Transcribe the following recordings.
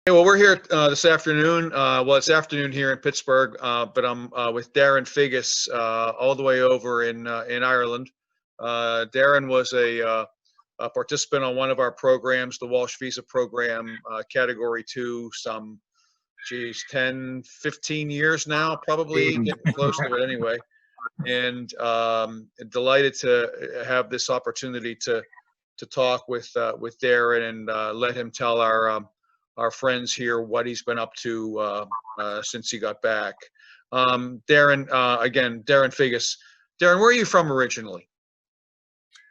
Hey, well, we're here this afternoon. Well, it's afternoon here in Pittsburgh, but I'm with Darren Figgis all the way over in Ireland. Darren was a participant on one of our programs, the Walsh Visa Program, Category 2, some, geez, 10, 15 years now, probably getting close to it anyway. And delighted to have this opportunity to talk with Darren and let him tell our friends here what he's been up to since he got back. Darren, again, Darren Figgis. Darren, where are you from originally?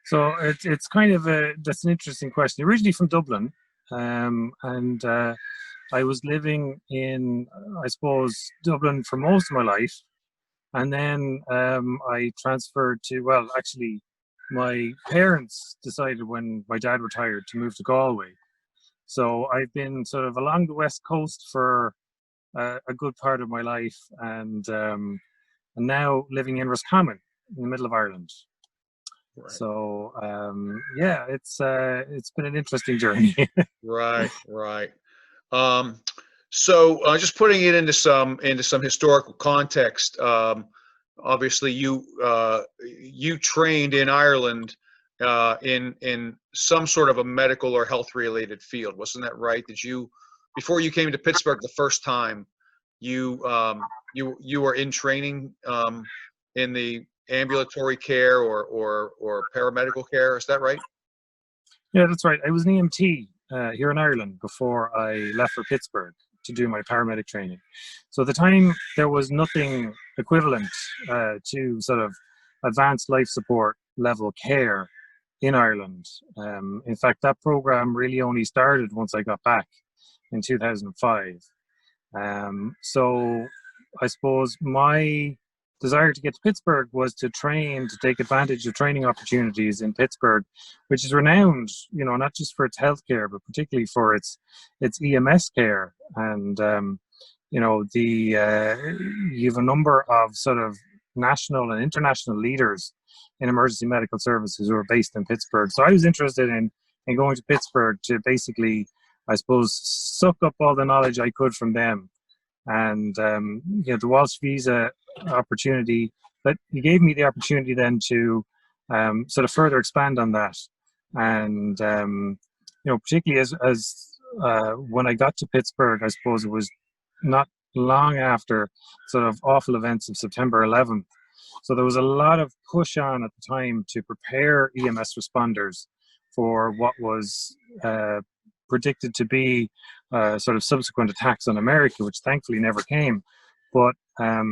So it's kind of that's an interesting question. Originally from Dublin, and I was living in, I suppose, Dublin for most of my life. And then I transferred to, well, actually, my parents decided when my dad retired to move to Galway. So I've been sort of along the west coast for a good part of my life, and now living in Roscommon in the middle of Ireland. Right. So yeah, it's been an interesting journey. Right. So just putting it into some historical context. Obviously, you trained in Ireland in some sort of a medical or health related field, wasn't that right? Did you, before you came to Pittsburgh the first time, you were in training in the ambulatory care or paramedical care? Is that right? Yeah, that's right. I was an EMT here in Ireland before I left for Pittsburgh to do my paramedic training. So at the time, there was nothing equivalent to sort of advanced life support level care in Ireland. In fact, that program really only started once I got back in 2005. So I suppose my desire to get to Pittsburgh was to train, to take advantage of training opportunities in Pittsburgh, which is renowned, not just for its healthcare, but particularly for its EMS care. And, you have a number of sort of national and international leaders in emergency medical services who are based in Pittsburgh. So I was interested in going to Pittsburgh to basically, I suppose, suck up all the knowledge I could from them. And the Walsh Visa opportunity, but he gave me the opportunity then to sort of further expand on that. And particularly as when I got to Pittsburgh, I suppose it was not long after sort of awful events of September 11th. So there was a lot of push on at the time to prepare EMS responders for what was predicted to be sort of subsequent attacks on America, which thankfully never came. But I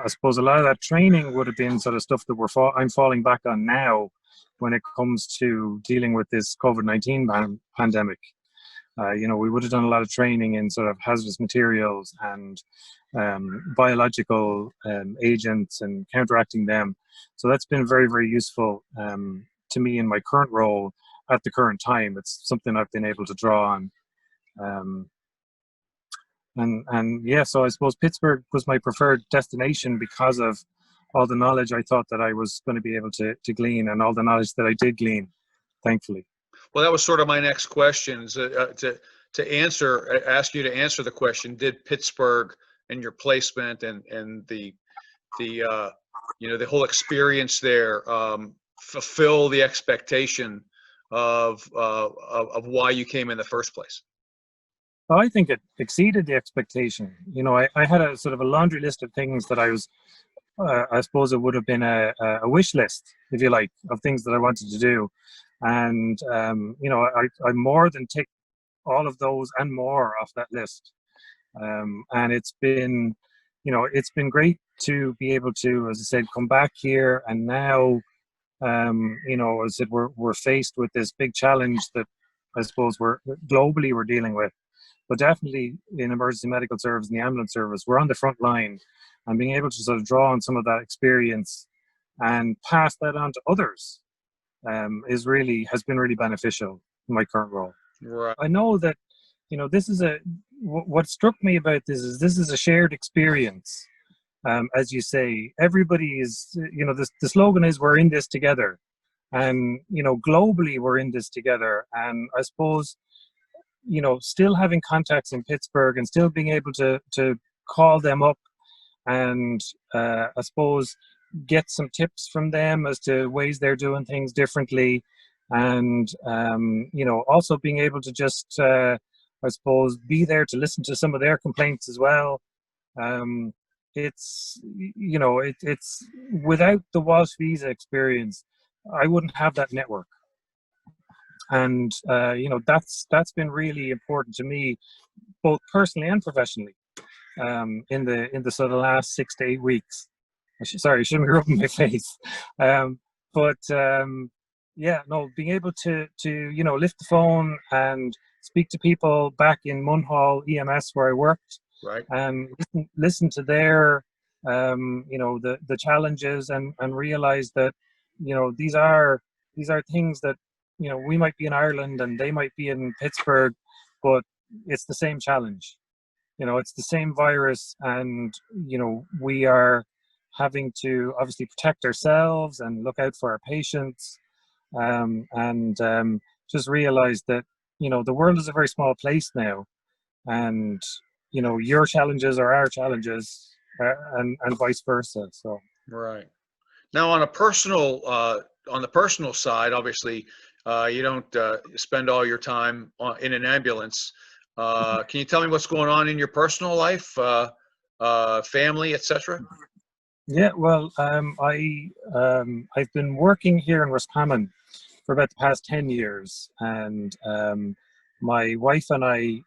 suppose a lot of that training would have been sort of stuff that I'm falling back on now when it comes to dealing with this COVID-19 pandemic. We would have done a lot of training in sort of hazardous materials and biological agents and counteracting them. So that's been very, very useful to me in my current role at the current time. It's something I've been able to draw on. And yeah, so I suppose Pittsburgh was my preferred destination because of all the knowledge I thought that I was going to be able to glean, and all the knowledge that I did glean, thankfully. Well, that was sort of my next question, ask you to answer the question: did Pittsburgh and your placement and the whole experience there fulfill the expectation of why you came in the first place? I think it exceeded the expectation. I had a sort of a laundry list of things that I was, I suppose it would have been a wish list, if you like, of things that I wanted to do. And, I more than ticked all of those and more off that list. And it's been great to be able to, as I said, come back here. And now, as I said, we're faced with this big challenge that I suppose we're dealing with. But definitely in emergency medical service and the ambulance service, we're on the front line, and being able to sort of draw on some of that experience and pass that on to others has been really beneficial in my current role. Right. I know that, this is what struck me about this is a shared experience. As you say, everybody is, the slogan is we're in this together. And, globally we're in this together. And I suppose still having contacts in Pittsburgh and still being able to call them up and I suppose get some tips from them as to ways they're doing things differently, and also being able to just I suppose be there to listen to some of their complaints as well. It's it's without the Walsh visa experience, I wouldn't have that network, and that's been really important to me, both personally and professionally, in the sort of last 6 to 8 weeks. Sorry, I shouldn't be rubbing my face. But yeah, no, being able to lift the phone and speak to people back in Munhall EMS where I worked, Right. and listen to their the challenges, and realize that these are things that we might be in Ireland and they might be in Pittsburgh, but it's the same challenge. It's the same virus, and we are having to obviously protect ourselves and look out for our patients, and just realize that the world is a very small place now, and your challenges are our challenges, and vice versa. So Right. Now, on the personal side, obviously, you don't spend all your time in an ambulance. Can you tell me what's going on in your personal life, family, etc.? yeah, well, I've been working here in Roscommon for about the past 10 years, and my wife and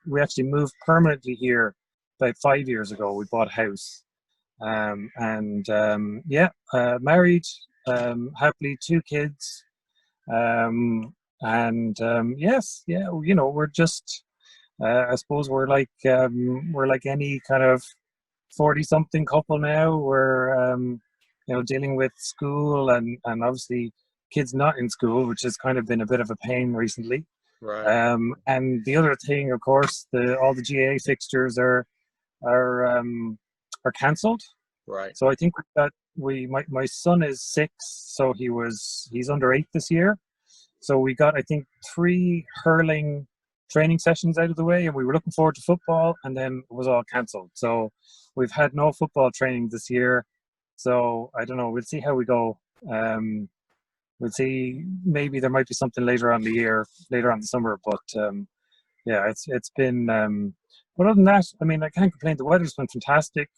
we actually moved permanently here about 5 years ago. We bought a house, and married, happily, 2 kids, and yes, yeah, we're just I suppose we're like any kind of 40-something couple now. We're dealing with school, and obviously kids not in school, which has kind of been a bit of a pain recently. Right. And the other thing, of course, all the GA fixtures are cancelled. Right. So I think that my son is 6, so he's under 8 this year. So we got, I think, 3 hurling training sessions out of the way, and we were looking forward to football, and then it was all cancelled. So we've had no football training this year. So I don't know. We'll see how we go. We'll see. Maybe there might be something later on the summer. But yeah, it's been. But other than that, I mean, I can't complain. The weather's been fantastic.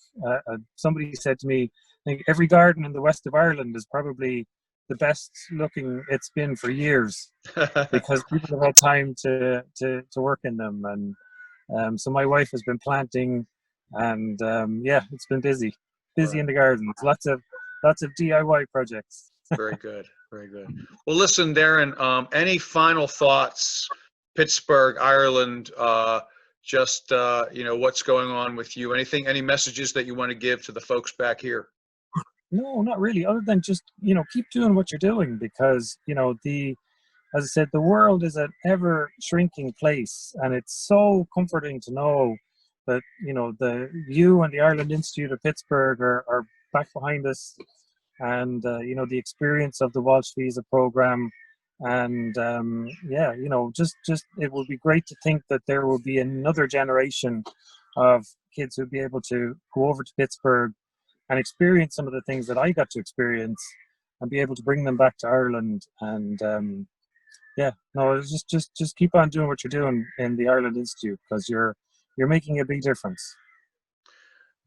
Somebody said to me, I think every garden in the west of Ireland is probably the best looking it's been for years, because people have had time to work in them. And so my wife has been planting, and yeah, it's been busy Right. in the gardens. Lots of DIY projects. Very good. Very good. Well, listen, Darren, any final thoughts, Pittsburgh, Ireland, just, what's going on with you? Any messages that you want to give to the folks back here? No, not really, other than just, keep doing what you're doing, because, as I said, the world is an ever shrinking place, and it's so comforting to know that, you and the Ireland Institute of Pittsburgh are back behind us, and, the experience of the Walsh Visa program. And yeah, just it would be great to think that there will be another generation of kids who'll be able to go over to Pittsburgh and experience some of the things that I got to experience, and be able to bring them back to Ireland. And yeah, no, it's just keep on doing what you're doing in the Ireland Institute, because you're making a big difference.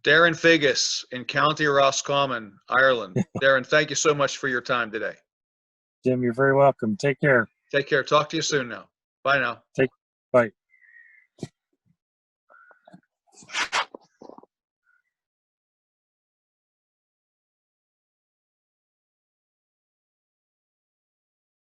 Darren Figgis in County Roscommon, Ireland. Darren, thank you so much for your time today. Jim, you're very welcome. Take care. Take care. Talk to you soon now. Bye now. Bye.